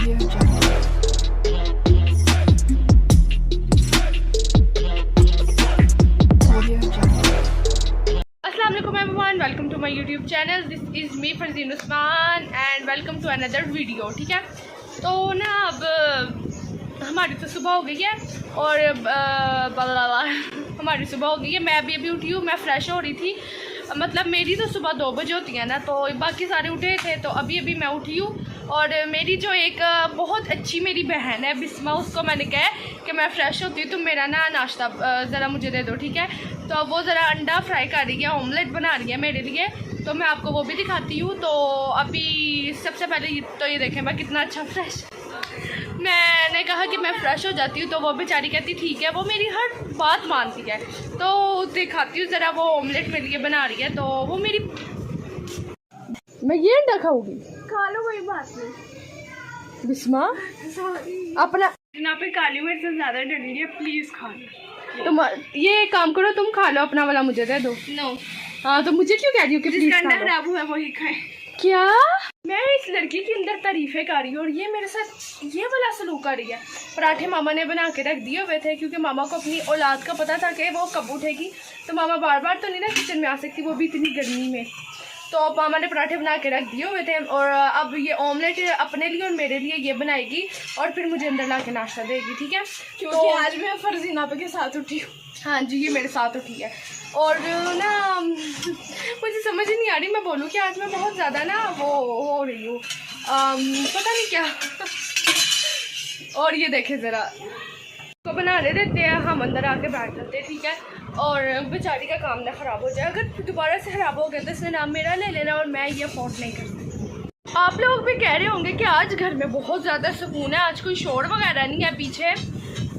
Welcome to my YouTube channel. This is me Farzeen Usman and welcome to another video. ठीक है, तो ना अब हमारी तो सुबह हो गई है और हमारी सुबह हो गई है। मैं अभी उठी हूँ, मैं फ़्रेश हो रही थी। मतलब मेरी तो सुबह 2 बजे होती है ना, तो बाकी सारे उठे थे, तो अभी मैं उठी हूँ। और मेरी जो एक बहुत अच्छी मेरी बहन है बिस्मा, उसको मैंने कहा कि मैं फ़्रेश होती हूँ तो मेरा ना नाश्ता ज़रा मुझे दे दो। ठीक है, तो वो ज़रा अंडा फ्राई कर रही है, ऑमलेट बना रही है मेरे लिए, तो मैं आपको वो भी दिखाती हूँ। तो अभी सबसे पहले तो ये देखें मैं कितना अच्छा फ्रेश, मैंने कहा कि मैं फ़्रेश हो जाती हूँ, तो वो बेचारी कहती ठीक है, वो मेरी हर बात मानती है। तो दिखाती हूँ ज़रा, वो ऑमलेट मेरे लिए बना रही है, तो वो मेरी, मैं ये अंडा खाऊंगी, खा लो, कोई बात नहीं। बिस्मा अपना यहाँ पे काली मिर्च से ज़्यादा डली है, प्लीज़ खा लो। तुम ये काम करो, तुम खा लो, अपना वाला मुझे दे दो। नो, हाँ तो मुझे क्यों कह रही हो कि जिसका अंडा खराब हुआ है वही खाए। क्या मैं इस लड़की की अंदर तारीफें कर रही हूँ और ये मेरे साथ ये वाला सलूक कर रही है। पराठे मामा ने बना के रख दिए हुए थे, क्योंकि मामा को अपनी औलाद का पता था कि वो कब उठेगी, तो मामा बार बार तो नहीं ना किचन में आ सकती, वो भी इतनी गर्मी में। तो मामा ने पराठे बना के रख दिए हुए थे, और अब ये ऑमलेट अपने लिए और मेरे लिए ये बनाएगी, और फिर मुझे अंदर ला के नाश्ता देगी। ठीक है, क्योंकि तो आज मैं फरजीना पे के साथ उठी हूँ। हाँ जी, ये मेरे साथ उठी है। और ना मुझे समझ ही नहीं आ रही मैं बोलूँ कि आज मैं बहुत ज़्यादा ना वो हो रही हूँ, पता नहीं क्या। और ये देखें ज़रा, को बनाने देते हैं, हम अंदर आके बैठ जाते हैं। ठीक है, और बेचारी का काम ना ख़राब हो जाए, अगर दोबारा से ख़राब हो गया तो इसने नाम मेरा ले लेना, और मैं ये अफोर्ड नहीं कर सकती। आप लोग भी कह रहे होंगे कि आज घर में बहुत ज़्यादा सुकून है, आज कोई शोर वगैरह नहीं है पीछे।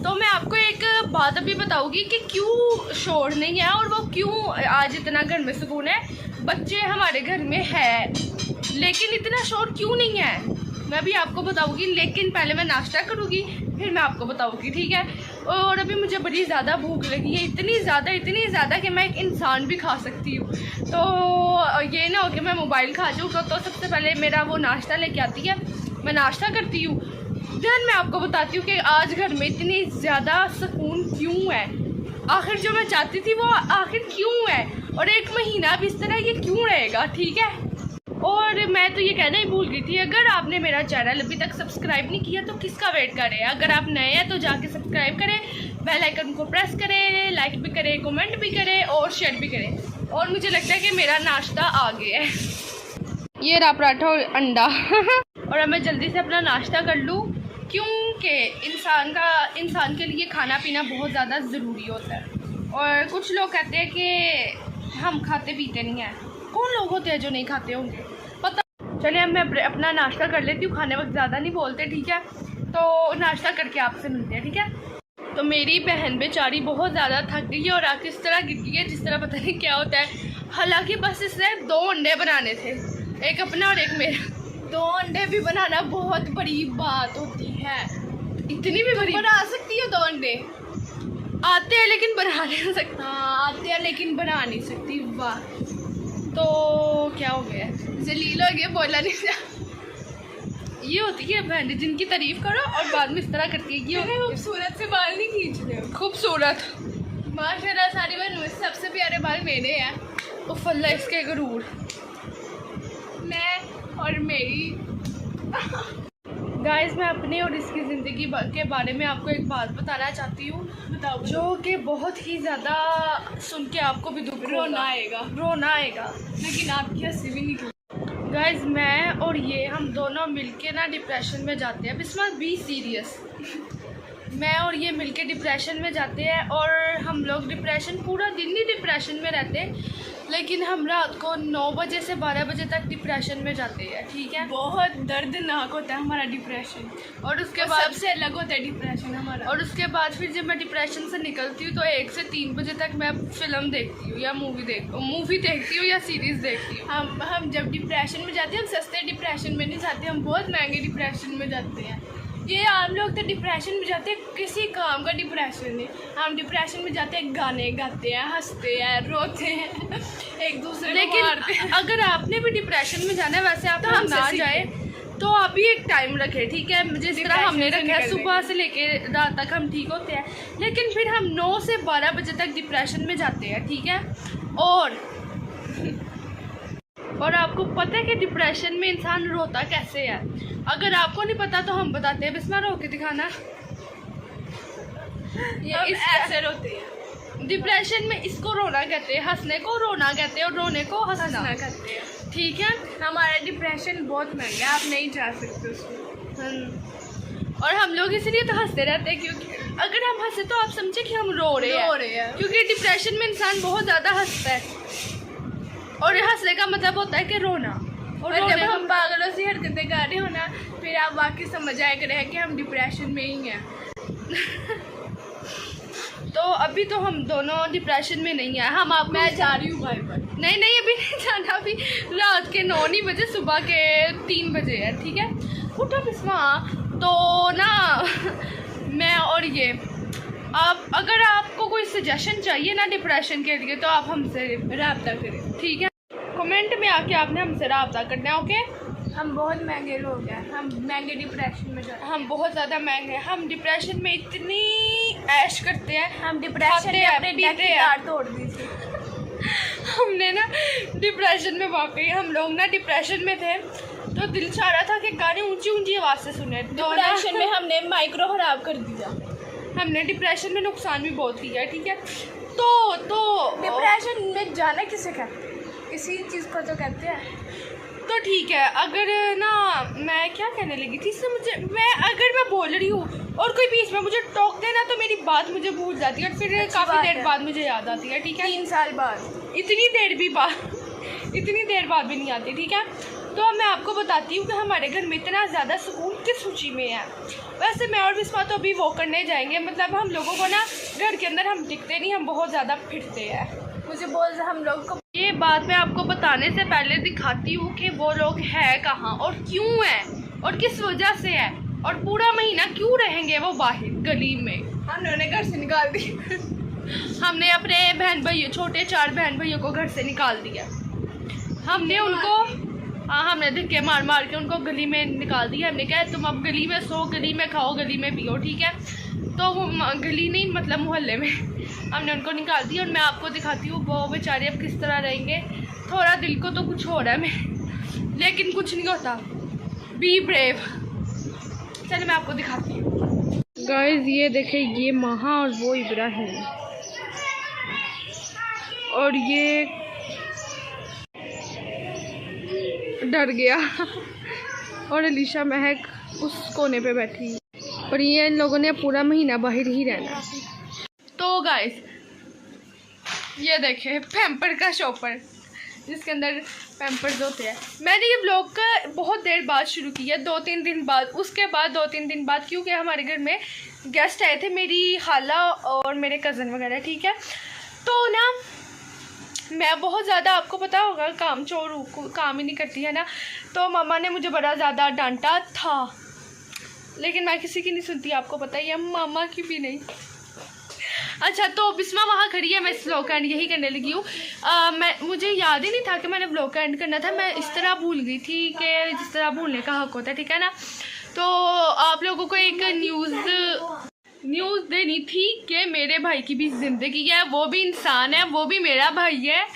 तो मैं आपको एक बात अभी बताऊंगी कि क्यों शोर नहीं है और वो क्यों आज इतना घर में सुकून है। बच्चे हमारे घर में है, लेकिन इतना शोर क्यों नहीं है मैं भी आपको बताऊंगी, लेकिन पहले मैं नाश्ता करूंगी, फिर मैं आपको बताऊंगी। ठीक है, और अभी मुझे बड़ी ज़्यादा भूख लगी है, इतनी ज़्यादा कि मैं एक इंसान भी खा सकती हूँ। तो ये ना हो कि मैं मोबाइल खा जाऊँ। तो सबसे पहले मेरा वो नाश्ता लेके आती है, मैं नाश्ता करती हूँ, फिर मैं आपको बताती हूँ कि आज घर में इतनी ज़्यादा सुकून क्यों है। आखिर जो मैं चाहती थी वो आखिर क्यों है, और एक महीना भी इस तरह ये क्यों रहेगा। ठीक है, और मैं तो ये कहना ही भूल गई थी, अगर आपने मेरा चैनल अभी तक सब्सक्राइब नहीं किया तो किसका वेट करें। अगर आप नए हैं तो जाके सब्सक्राइब करें, बेल आइकन को प्रेस करें, लाइक भी करें, कमेंट भी करें और शेयर भी करें। और मुझे लगता है कि मेरा नाश्ता आ गया है, ये रहा पराठा और अंडा। और अब मैं जल्दी से अपना नाश्ता कर लूँ, क्योंकि इंसान के लिए खाना पीना बहुत ज़्यादा ज़रूरी होता है। और कुछ लोग कहते हैं कि हम खाते पीते नहीं हैं, कौन लोग होते हैं जो नहीं खाते होंगे पता। चलिए अब मैं अपना नाश्ता कर लेती हूँ, खाने वक्त ज़्यादा नहीं बोलते। ठीक है, तो नाश्ता करके आपसे मिलते हैं। ठीक है, तो मेरी बहन बेचारी बहुत ज़्यादा थक गई है और आके इस तरह गिर गई है जिस तरह पता नहीं क्या होता है। हालांकि बस इसने 2 अंडे बनाने थे, एक अपना और एक मेरा। 2 अंडे भी बनाना बहुत बड़ी बात होती है। इतनी भी बड़ी बना सकती हो 2 अंडे? आते हैं लेकिन बना नहीं सकती। हाँ आते हैं लेकिन बना नहीं सकती। वाह, तो क्या हो गया, जलील हो गया, बोला नहीं जा। ये होती है बहन जिनकी तारीफ करो और बाद में इस तरह करती है। ये खूबसूरत से बाल नहीं खींच रहे हो। खूबसूरत माशाल्लाह, सारी बहनों में सबसे प्यारे बाल मेरे हैं। उफ अल्लाह इसके गरूर। मैं और मेरी गाइस, मैं अपने और इसकी ज़िंदगी के बारे में आपको एक बात बताना चाहती हूँ, बताओ, जो कि बहुत ही ज़्यादा सुन के आपको भी दुख रोना आएगा, लेकिन आपकी हंसी भी निकली। गाइस, मैं और ये हम दोनों मिलके ना डिप्रेशन में जाते हैं। बिस्मा बी सीरियस, मैं और ये मिलके डिप्रेशन में जाते हैं, और हम लोग डिप्रेशन पूरा दिन ही डिप्रेशन में रहते हैं, लेकिन हम रात को 9 बजे से 12 बजे तक डिप्रेशन में जाते हैं। ठीक है, बहुत दर्दनाक होता है हमारा डिप्रेशन, और उसके बाद सबसे अलग होता है डिप्रेशन हमारा। और उसके बाद फिर जब मैं डिप्रेशन से निकलती हूँ तो 1 से 3 बजे तक मैं फिल्म देखती हूँ या मूवी देखती हूँ या सीरीज़ देखती हूँ। हम जब डिप्रेशन में जाते हैं, हम सस्ते डिप्रेशन में नहीं जाते, हम बहुत महंगे डिप्रेशन में जाते हैं। ये आम लोग तो डिप्रेशन में जाते हैं, किसी काम का डिप्रेशन नहीं। हम डिप्रेशन में जाते हैं, गाने गाते हैं, हंसते हैं, रोते हैं, एक दूसरे को मारते हैं। अगर आपने भी डिप्रेशन में जाना है, वैसे आप तो हम ना जाए, तो अभी एक टाइम रखे, ठीक है, जिस तरह हमने रखा है सुबह से लेके रात तक हम ठीक होते हैं, लेकिन फिर हम 9 से 12 बजे तक डिप्रेशन में जाते हैं, ठीक है। और आपको पता है कि डिप्रेशन में इंसान रोता कैसे है? अगर आपको नहीं पता तो हम बताते हैं। बिस्मा रो के दिखाना। ये इस ऐसे रोते हैं। डिप्रेशन में इसको रोना कहते हैं, हंसने को रोना कहते हैं और रोने को हंसना कहते हैं, ठीक है। हमारा डिप्रेशन बहुत महंगा है, आप नहीं जा सकते उसमें। और हम लोग इसलिए तो हंसते रहते हैं, क्योंकि अगर हम हंसे तो आप समझे कि हम रो रहे हैं, क्योंकि डिप्रेशन में इंसान बहुत ज़्यादा हंसता है, और हंसने का मतलब होता है कि रोना। और जब हम पागलों से हरकतें कर रहे हो ना, फिर आप वाकई समझ आया करें कि हम डिप्रेशन में ही हैं। तो अभी तो हम दोनों डिप्रेशन में नहीं है। हम आप मैं जा रही हूँ भाई पर। नहीं अभी नहीं जाना, अभी रात के 9 नहीं बजे, सुबह के 3 बजे है, ठीक है। उठो बिस्मा। तो ना मैं और ये आप, अगर आपको कोई सजेशन चाहिए ना डिप्रेशन के लिए, तो आप हमसे रब्ता करें, ठीक है। कमेंट में आके आपने हमसे रब्ता करना है, ओके। हम बहुत महंगे लोग हैं, हम महंगे डिप्रेशन में जाते हैं। हम बहुत ज़्यादा महंगे हैं। हम डिप्रेशन में इतनी ऐश करते हैं, हम डिप्रेशन में अपने तार तोड़ दी थी। हमने ना डिप्रेशन में, वाकई हम लोग ना डिप्रेशन में थे, तो दिल चाह रहा था कि गाने ऊंची ऊंची आवाज़ से सुने। डिप्रेशन में हमने माइक्रो खराब कर दिया। हमने डिप्रेशन में नुकसान भी बहुत किया, ठीक है। तो डिप्रेशन में जाना किसे कहते हैं? इसी चीज़ को तो कहते हैं। तो ठीक है, अगर ना मैं क्या कहने लगी थी इससे, अगर मैं बोल रही हूँ और कोई बीच में मुझे टोक देना, तो मेरी बात मुझे भूल जाती है और फिर काफ़ी देर बाद मुझे याद आती है, ठीक है। 3 साल बाद। इतनी देर बाद भी नहीं आती, ठीक है। तो मैं आपको बताती हूँ कि हमारे घर में इतना ज़्यादा सुकून किस सूची में है। वैसे मैं और बिस्मा तो अभी वो करने जाएंगे, मतलब हम लोगों को ना घर के अंदर हम टिकते नहीं, हम बहुत ज़्यादा फिरते हैं। मुझे बोल हम लोग को ये बात मैं आपको बताने से पहले दिखाती हूँ कि वो लोग हैं कहाँ और क्यों हैं और किस वजह से है, और पूरा महीना क्यों रहेंगे वो बाहर गली में। हमने घर से निकाल दी। हमने अपने बहन भाइयों, छोटे 4 बहन भाइयों को घर से निकाल दिया। हमने उनको, हाँ, हमने धक्के मार मार के उनको गली में निकाल दिया। हमने कहा तुम अब गली में सो, गली में खाओ, गली में पियो, ठीक है। तो वो गली नहीं, मतलब मोहल्ले में हमने उनको निकाल दिया। और मैं आपको दिखाती हूँ वो बेचारे अब किस तरह रहेंगे। थोड़ा दिल को तो कुछ हो रहा है मैं, लेकिन कुछ नहीं होता। Be brave. चलिए मैं आपको दिखाती हूँ। गाइस ये देखिए, ये महा और वो इब्राहिम, और ये डर गया और अलीशा महक उस कोने पे बैठी, और ये इन लोगों ने पूरा महीना बाहर ही रहना। तो गाइस ये देखे पैम्पर का शॉपर, जिसके अंदर पैम्पर्स होते हैं। मैंने ये ब्लॉग का बहुत देर बाद शुरू किया, 2-3 दिन बाद। उसके बाद 2-3 दिन बाद, क्योंकि हमारे घर में गेस्ट आए थे, मेरी खाला और मेरे कज़न वगैरह, ठीक है। तो ना मैं बहुत ज़्यादा, आपको पता होगा काम चोर काम ही नहीं करती है ना, तो मामा ने मुझे बड़ा ज़्यादा डांटा था, लेकिन मैं किसी की नहीं सुनती, आपको पता ही है, मामा की भी नहीं। अच्छा, तो बिस्मा वहाँ खड़ी है, मैं इस ब्लॉग का एंड यही करने लगी हूँ। मुझे याद ही नहीं था कि मैंने ब्लॉग का एंड करना था। मैं इस तरह भूल गई थी कि जिस तरह भूलने का हक होता है, ठीक है ना। तो आप लोगों को एक न्यूज़ देनी थी कि मेरे भाई की भी ज़िंदगी है, वो भी इंसान है, वो भी मेरा भाई है।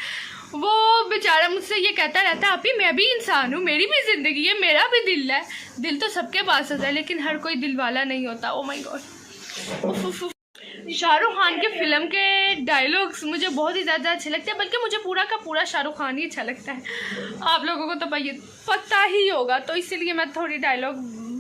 वो बेचारा मुझसे ये कहता रहता है आप ही, मैं भी इंसान हूँ, मेरी भी ज़िंदगी है, मेरा भी दिल है। दिल तो सबके पास होता है, लेकिन हर कोई दिल वाला नहीं होता। Oh my God. Shahrukh Khan के फिल्म के डायलॉग्स मुझे बहुत ही ज़्यादा अच्छे लगते हैं, बल्कि मुझे पूरा का पूरा शाहरुख खान ही अच्छा लगता है। आप लोगों को तो पता ही होगा, तो इसीलिए मैं थोड़ी डायलॉग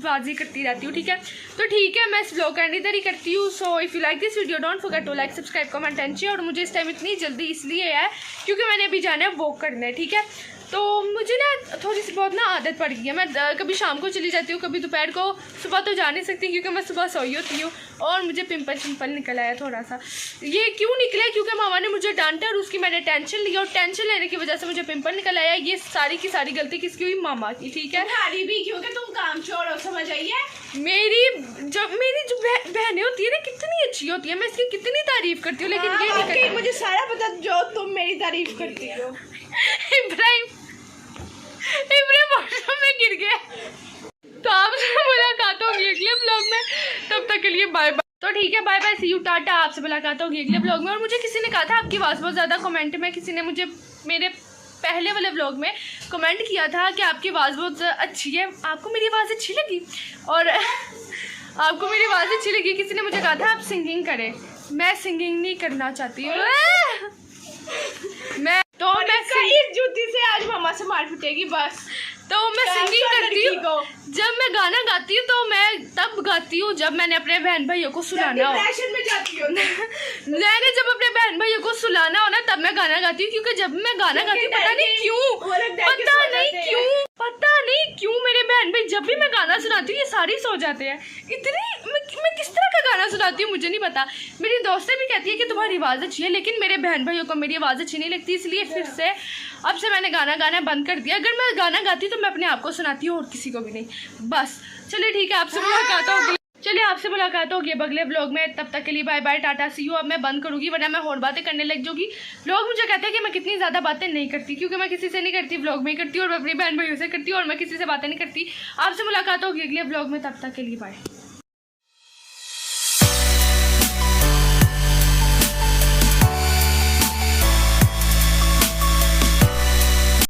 बाजी करती रहती हूँ, ठीक है। तो ठीक है, मैं इस ब्लॉग का एंड इधर ही करती हूँ। So if you like this video don't forget to like, subscribe, comment and share. और मुझे इस टाइम इतनी जल्दी इसलिए है क्योंकि मैंने अभी जाना है वॉक करने, ठीक है। तो मुझे ना थोड़ी सी बहुत ना आदत पड़ गई है, मैं कभी शाम को चली जाती हूँ, कभी दोपहर को, सुबह तो जा नहीं सकती क्योंकि मैं सुबह सोई होती हूँ। और मुझे पिंपल निकल आया थोड़ा सा। ये क्यों निकला? क्योंकि मामा ने मुझे डांटा और उसकी मैंने टेंशन ली, और टेंशन लेने की वजह से मुझे पिंपल निकल आया। ये सारी की सारी गलती किसकी हुई? मामा की, ठीक है। तुम्हारी भी, क्योंकि तुम काम चोर हो, समझ आइए। मेरी जो बहनें होती है ना, कितनी अच्छी होती है, मैं इसकी कितनी तारीफ करती हूँ, लेकिन ये मुझे सारा पता जो तुम मेरी तारीफ करती हो। इब्राहिम वॉशरूम में गिर गया। तो आपसे मुलाकात होगी अगले ब्लॉग में, तब तक के लिए बाय बाय। तो ठीक है, bye bye, see you, tata. आपसे मुलाकात होगी अगले ब्लॉग में। और मुझे किसी ने कहा था आपकी आवाज़ बहुत ज़्यादा, कमेंट में किसी ने मुझे मेरे पहले वाले व्लॉग में कमेंट किया था कि आपकी आवाज़ बहुत अच्छी है। आपको मेरी आवाज़ अच्छी लगी? और आपको मेरी आवाज़ अच्छी लगी, किसी ने मुझे कहा था आप सिंगिंग करें। मैं सिंगिंग नहीं करना चाहती हूँ। मैं इस जूती से आज मामा से मार पिटेगी बस। तो मैं सिंगिंग करती हूँ, जब मैं गाना गाती हूँ तो मैं तब गाती हूँ जब मैंने अपने बहन भाइयों को सुलाना हो। डिप्रेशन में जाती हो मैंने जब अपने बहन भाइयों को सुलाना हो ना, तब मैं गाना गाती हूँ। क्योंकि जब मैं गाना गाती हूँ पता नहीं क्यों मेरे बहन भाई जब भी मैं गाना सुनाती हूँ ये सारे सो जाते हैं। इतनी मैं किस तरह का गाना सुनाती हूँ मुझे नहीं पता। मेरी दोस्तें भी कहती है कि तुम्हारी आवाज़ अच्छी है, लेकिन मेरे बहन भाइयों को मेरी आवाज़ अच्छी नहीं लगती, इसलिए फिर से अब से मैंने गाना गाना बंद कर दिया। अगर मैं गाना गाती तो मैं अपने आप को सुनाती हूँ और किसी को भी नहीं, बस। चलिए ठीक है, आपसे मुलाकात होगी। चलिए आपसे मुलाकात होगी अब अगले ब्लॉग में। तब तक के लिए bye bye, tata, see you. अब मैं बंद करूँगी वरना मैं और बातें करने लग जाऊँगी। लोग मुझे कहते हैं कि मैं कितनी ज़्यादा बातें नहीं करती, क्योंकि मैं किसी से नहीं करती, ब्लॉग में ही करती हूँ और मैं अपनी बहन भाइयों से करती हूँ और मैं किसी से बातें नहीं करती। आपसे मुलाकात होगी अगले ब्लॉग में, तब तक के लिए बाय।